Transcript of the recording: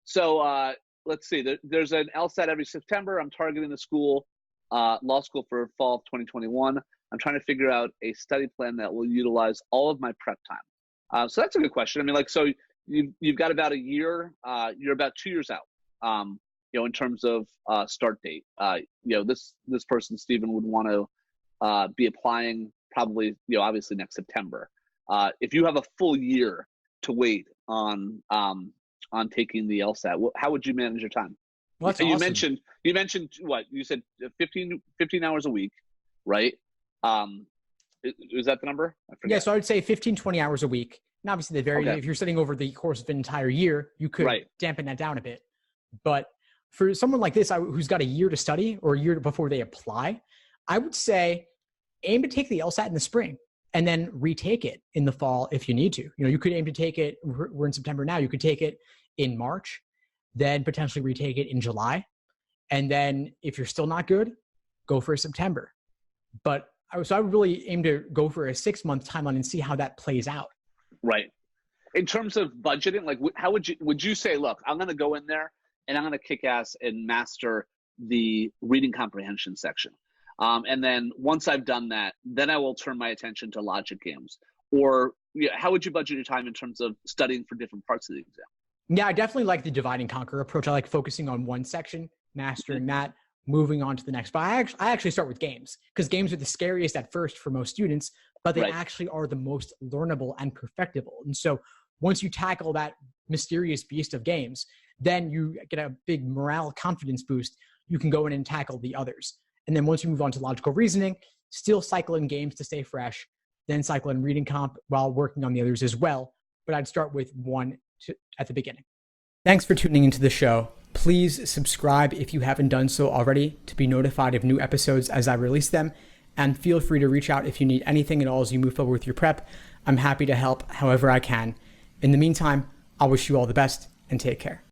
So let's see. There's an LSAT every September. I'm targeting the school, law school for fall of 2021. I'm trying to figure out a study plan that will utilize all of my prep time. So that's a good question. I mean, like, so you've got about a year. You're about 2 years out. In terms of start date. This person, Stephen, would want to be applying probably, obviously next September. If you have a full year to wait on taking the LSAT, how would you manage your time? Well, that's awesome. You mentioned what you said, 15 hours a week, right? Is that the number? I forget. Yeah, so I would say 15, 20 hours a week. And obviously, if you're studying over the course of an entire year, you could dampen that down a bit. But for someone like this, who's got a year to study or a year before they apply, I would say aim to take the LSAT in the spring and then retake it in the fall if you need to. You could aim to take it. We're in September now. You could take it in March, then potentially retake it in July. And then if you're still not good, go for September. But I would really aim to go for a 6-month timeline and see how that plays out. Right. In terms of budgeting, like how would you say, look, I'm going to go in there and I'm going to kick ass and master the reading comprehension section. And then once I've done that, then I will turn my attention to logic games. Or how would you budget your time in terms of studying for different parts of the exam? Yeah, I definitely like the divide and conquer approach. I like focusing on one section, mastering that, moving on to the next. But I actually start with games because games are the scariest at first for most students, but they actually are the most learnable and perfectible. And so once you tackle that mysterious beast of games, then you get a big morale confidence boost. You can go in and tackle the others. And then once you move on to logical reasoning, still cycle in games to stay fresh, then cycle in reading comp while working on the others as well. But I'd start with one at the beginning. Thanks for tuning into the show. Please subscribe if you haven't done so already to be notified of new episodes as I release them. And feel free to reach out if you need anything at all as you move forward with your prep. I'm happy to help however I can. In the meantime, I'll wish you all the best and take care.